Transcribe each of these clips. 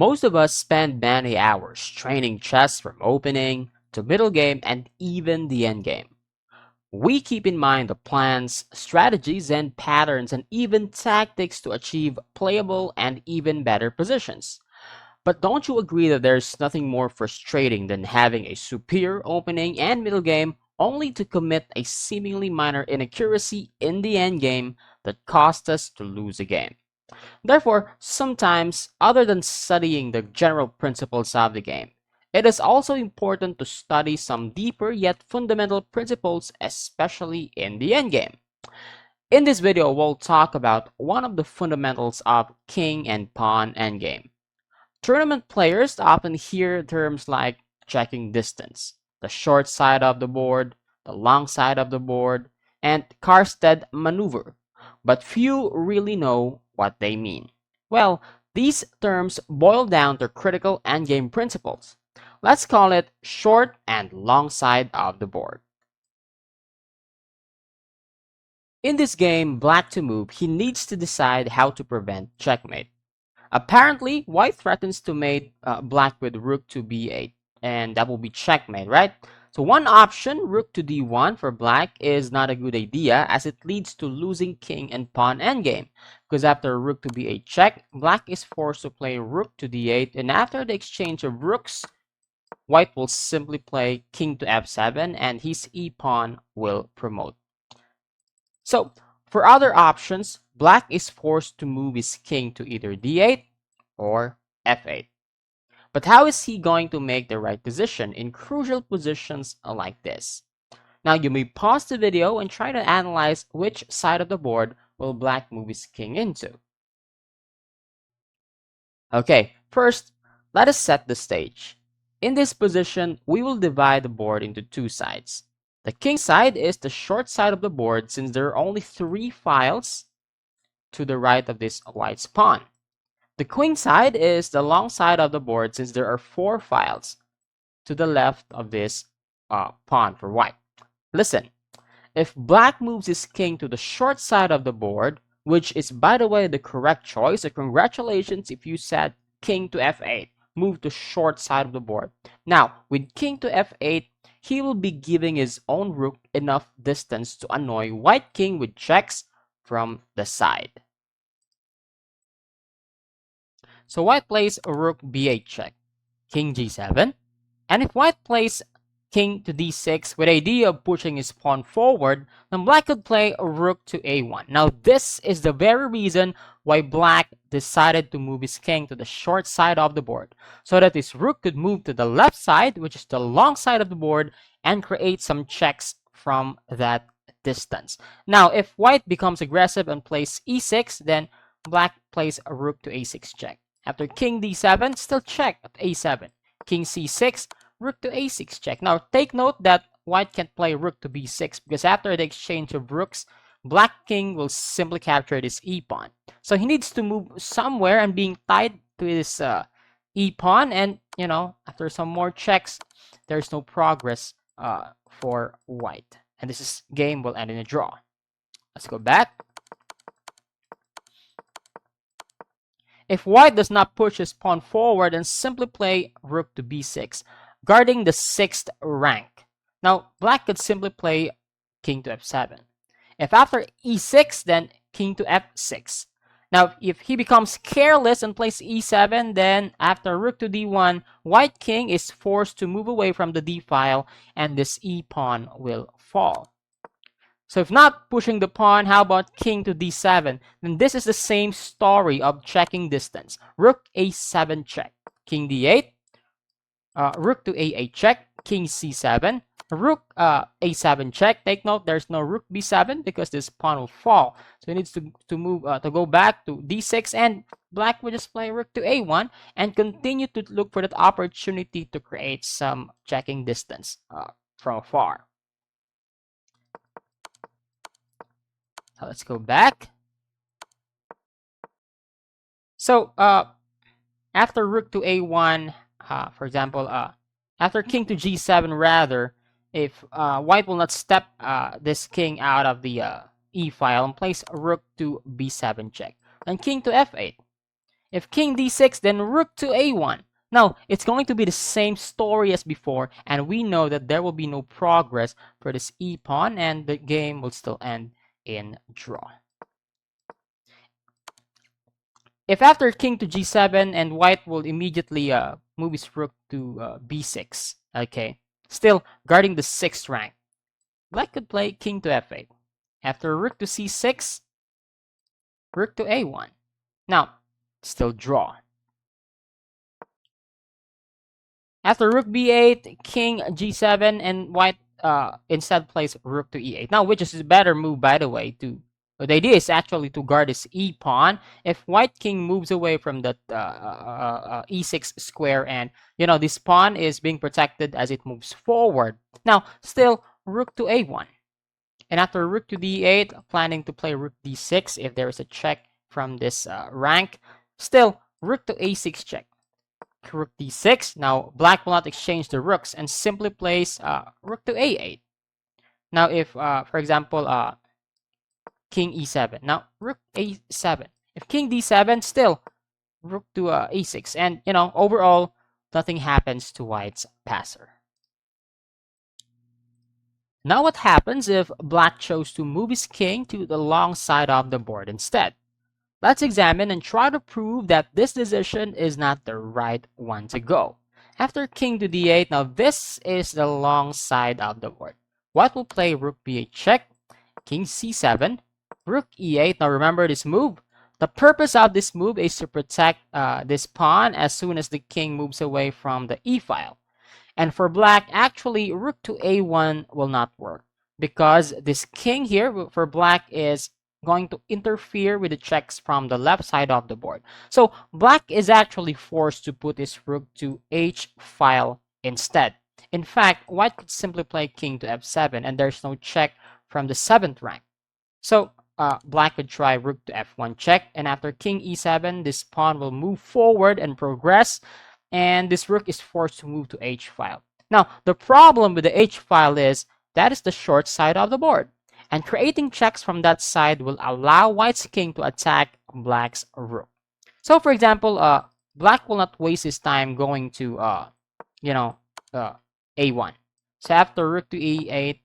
Most of us spend many hours training chess from opening to middle game and even the end game. We keep in mind the plans, strategies, and patterns, and even tactics to achieve playable and even better positions. But don't you agree that there's nothing more frustrating than having a superior opening and middle game only to commit a seemingly minor inaccuracy in the end game that cost us to lose a game? Therefore, sometimes, other than studying the general principles of the game, it is also important to study some deeper yet fundamental principles, especially in the endgame. In this video, we'll talk about one of the fundamentals of king and pawn endgame. Tournament players often hear terms like checking distance, the short side of the board, the long side of the board, and Karstead maneuver, but few really know what they mean. Well, these terms boil down to critical endgame principles. Let's call it short and long side of the board. In this game, black to move, he needs to decide how to prevent checkmate. Apparently, white threatens to mate black with rook to b8, and that will be checkmate, right? So one option, rook to d1 for black, is not a good idea as it leads to losing king and pawn endgame. Because after rook to b8 check, black is forced to play rook to d8, and after the exchange of rooks, white will simply play king to f7, and his e-pawn will promote. So, for other options, black is forced to move his king to either d8 or f8. But how is he going to make the right decision in crucial positions like this? Now you may pause the video and try to analyze which side of the board will black move his king into. Okay, first, let us set the stage. In this position, we will divide the board into two sides. The king side is the short side of the board since there are only 3 files to the right of this white's pawn. The queen side is the long side of the board since there are 4 files to the left of this pawn for white. Listen, if black moves his king to the short side of the board, which is by the way the correct choice, so congratulations if you said king to f8, move to short side of the board. Now, with king to f8, he will be giving his own rook enough distance to annoy white king with checks from the side. So white plays a rook b8 check, king g7, and if white plays king to d6 with the idea of pushing his pawn forward, then black could play a rook to a1. Now this is the very reason why black decided to move his king to the short side of the board, so that his rook could move to the left side, which is the long side of the board, and create some checks from that distance. Now if white becomes aggressive and plays e6, then black plays a rook to a6 check. After king d7, still check at a7. King c6, rook to a6 check. Now take note that white can't play rook to b6 because after the exchange of rooks, black king will simply capture this e-pawn. So he needs to move somewhere and being tied to his e-pawn, and after some more checks, there's no progress for white. And this game will end in a draw. Let's go back. If white does not push his pawn forward, then simply play rook to b6, guarding the 6th rank. Now, black could simply play king to f7. If after e6, then king to f6. Now, if he becomes careless and plays e7, then after rook to d1, white king is forced to move away from the d file, and this e-pawn will fall. So if not pushing the pawn, how about king to d7? Then this is the same story of checking distance. Rook a7 check, king d8, rook to a8 check, king c7, rook a7 check. Take note, there's no rook b7 because this pawn will fall. So he needs to move to go back to d6, and black will just play rook to a1 and continue to look for that opportunity to create some checking distance from afar. So let's go back. So after rook to a1, for example, after king to g7 rather, if white will not step this king out of the e file and place a rook to b7 check, then king to f8. If king d6, then rook to a1. Now, it's going to be the same story as before, and we know that there will be no progress for this e-pawn, and the game will still end in draw. If after king to g7, and white will immediately move his rook to b6, okay, still guarding the 6th rank, black could play king to f8. After rook to c6, rook to a1. Now, still draw. After rook b8, king g7, and white instead plays rook to e8. Now, which is a better move, by the way, the idea is actually to guard this e pawn. If white king moves away from the e6 square, and this pawn is being protected as it moves forward. Now, still rook to a1. And after rook to d8, planning to play rook d6 if there is a check from this rank. Still, rook to a6 check. Rook d6. Now, black will not exchange the rooks and simply plays rook to a8. Now, if, for example, king e7. Now, rook a7. If king d7, still rook to a6. And, overall, nothing happens to white's passer. Now what happens if black chose to move his king to the long side of the board instead? Let's examine and try to prove that this decision is not the right one to go. After king to d8, now this is the long side of the board. White will play rook b8 check, king c7, rook e8. Now remember this move. The purpose of this move is to protect this pawn as soon as the king moves away from the e file. And for black, actually, rook to a1 will not work because this king here for black is going to interfere with the checks from the left side of the board. So black is actually forced to put his rook to h file instead. In fact, white could simply play king to f7 and there's no check from the 7th rank. So black could try rook to f1 check, and after king e7, this pawn will move forward and progress, and this rook is forced to move to h file. Now, the problem with the h file is that is the short side of the board, and creating checks from that side will allow white's king to attack black's rook. So, for example, black will not waste his time going to, a1. So after rook to e8,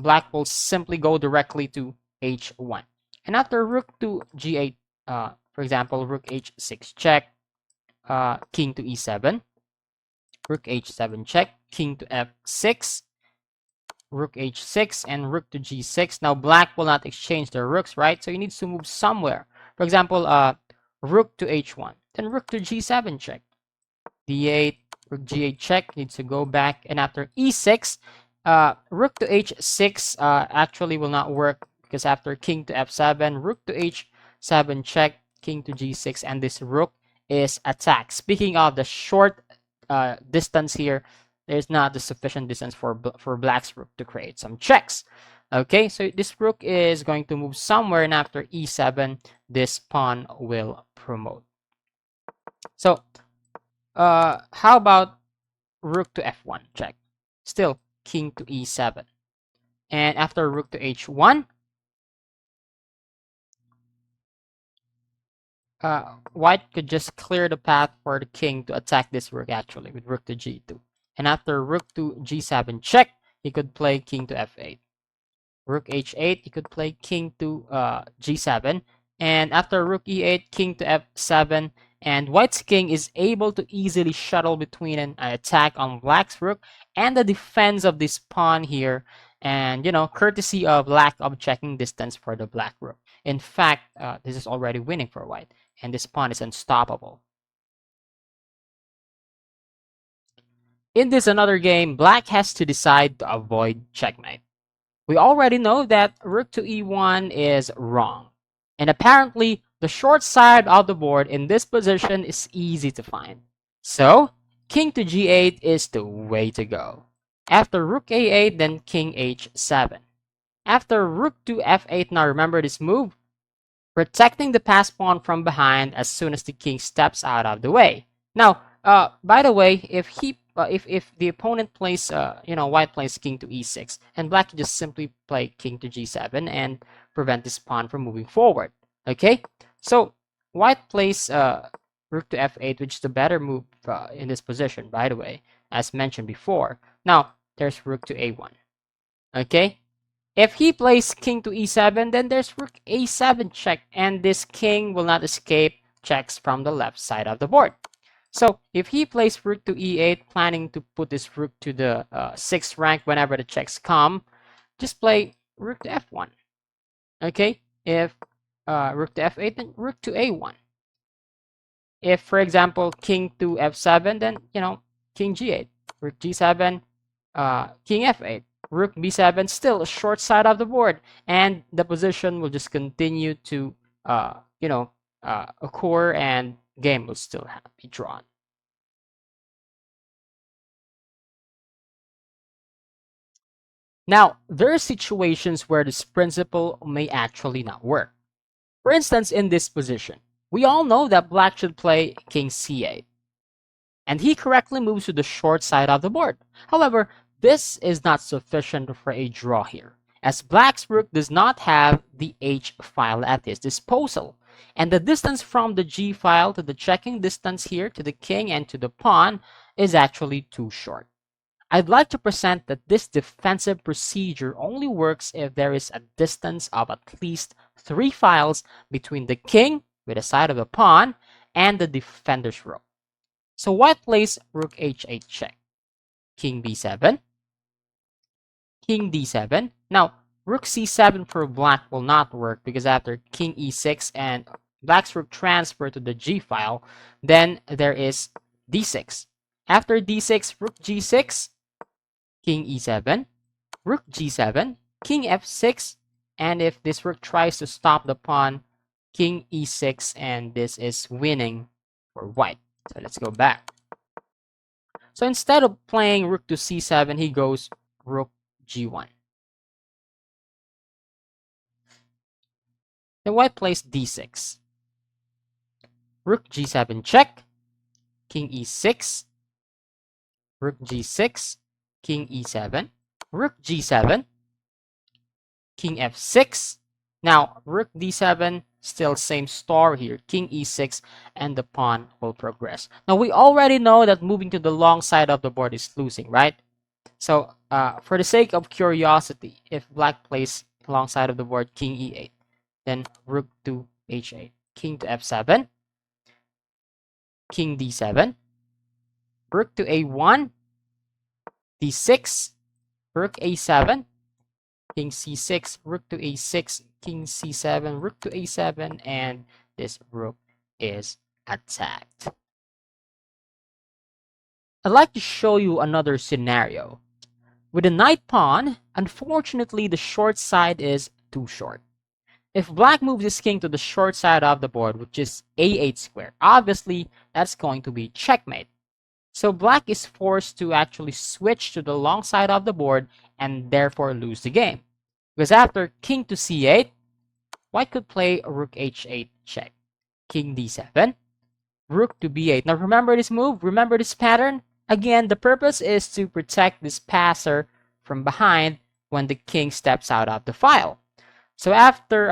black will simply go directly to h1. And after rook to g8, for example, rook h6 check, king to e7, rook h7 check, king to f6, rook h6, and rook to g6. Now black will not exchange their rooks, right? So he needs to move somewhere. For example, rook to h1, then rook to g7 check, d8, rook g8 check, needs to go back, and after e6, rook to h6 actually will not work because after king to f7, rook to h7 check, king to g6, and this rook is attacked. Speaking of the short distance here, there's not the sufficient distance for black's rook to create some checks. Okay, so this rook is going to move somewhere, and after e7, this pawn will promote. So, how about rook to f1 check? Still king to e7, and after rook to h1, white could just clear the path for the king to attack this rook actually with rook to g2. And after rook to g7 check, he could play king to f8. Rook h8, he could play king to g7. And after rook e8, king to f7. And white's king is able to easily shuttle between an attack on black's rook and the defense of this pawn here. And, courtesy of lack of checking distance for the black rook. In fact, this is already winning for white. And this pawn is unstoppable. In this another game, black has to decide to avoid checkmate. We already know that rook to e1 is wrong. And apparently, the short side of the board in this position is easy to find. So, king to g8 is the way to go. After rook a8, then king h7. After rook to f8, now remember this move, protecting the passed pawn from behind as soon as the king steps out of the way. Now, by the way, if the opponent plays, white plays king to e6, and black can just simply play king to g7 and prevent this pawn from moving forward. Okay, so white plays rook to f8, which is the better move in this position, by the way, as mentioned before. Now, there's rook to a1. Okay? If he plays king to e7, then there's rook a7 check, and this king will not escape checks from the left side of the board. So if he plays rook to e8, planning to put this rook to the 6th rank whenever the checks come, just play rook to f1. Okay? If rook to f8, then rook to a1. If, for example, king to f7, then, king g8, rook g7, king f8, rook b7, still a short side of the board, and the position will just continue to, occur, and game will still be drawn. Now, there are situations where this principle may actually not work. For instance, in this position, we all know that black should play king c8, and he correctly moves to the short side of the board. However, this is not sufficient for a draw here, as black's rook does not have the h file at his disposal, and the distance from the g file to the checking distance here to the king and to the pawn is actually too short. I'd like to present that this defensive procedure only works if there is a distance of at least 3 files between the king, with the side of the pawn, and the defender's rook. So white plays rook h8 check, king b7, king d7. Now, rook c7 for black will not work because after king e6 and black's rook transfer to the g file, then there is d6. After d6, rook g6, king e7, rook g7, king f6, and if this rook tries to stop the pawn, king e6, and this is winning for white. So let's go back. So instead of playing rook to c7, he goes rook g1. Then white plays d6. Rook g7 check, king e6, rook g6, king e7, rook g7, king f6. Now, rook d7, still same story here, king e6, and the pawn will progress. Now, we already know that moving to the long side of the board is losing, right? So, for the sake of curiosity, if black plays long side of the board, king e8, then rook to h8, king to f7, king d7, rook to a1, d6, rook a7, king c6, rook to a6, king c7, rook to a7, and this rook is attacked. I'd like to show you another scenario. With the knight pawn, unfortunately the short side is too short. If black moves his king to the short side of the board, which is a8 square, obviously that's going to be checkmate. So black is forced to actually switch to the long side of the board and therefore lose the game. Because after king to c8, white could play rook h8 check, king d7, rook to b8. Now remember this move, remember this pattern? Again, the purpose is to protect this passer from behind when the king steps out of the file. So after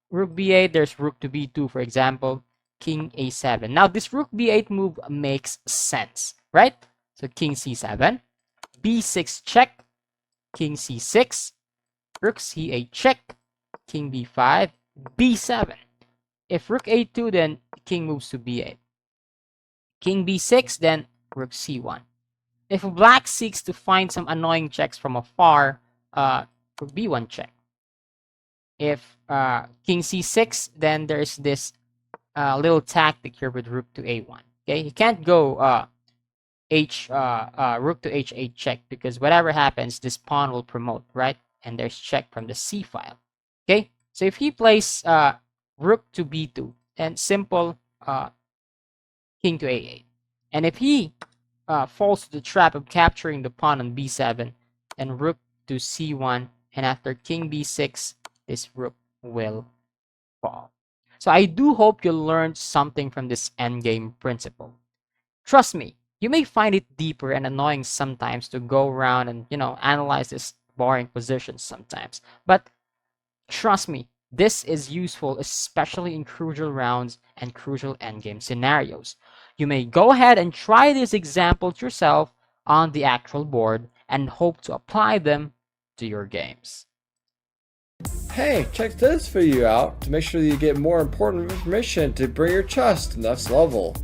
rook b8, there's rook to b2, for example, king a7. Now this rook b8 move makes sense, right? So king c7, b6 check, king c6, rook c8 check, king b5, b7. If rook a2, then king moves to b8. King b6, then rook c1. If black seeks to find some annoying checks from afar, rook b1 check. If king c6, then there's this little tactic here with rook to a1. Okay, he can't go rook to h8 check because whatever happens, this pawn will promote, right? And there's check from the c file. Okay, so if he plays rook to b2 and simple king to a8, and if he falls to the trap of capturing the pawn on b7 and rook to c1, and after king b6, this rook will fall. So I do hope you learned something from this endgame principle. Trust me, you may find it deeper and annoying sometimes to go around and, analyze this boring positions sometimes. But trust me, This is useful especially in crucial rounds and crucial endgame scenarios. You may go ahead and try these examples yourself on the actual board and hope to apply them to your games. Hey, check this video out to make sure that you get more important information to bring your chess to the next level.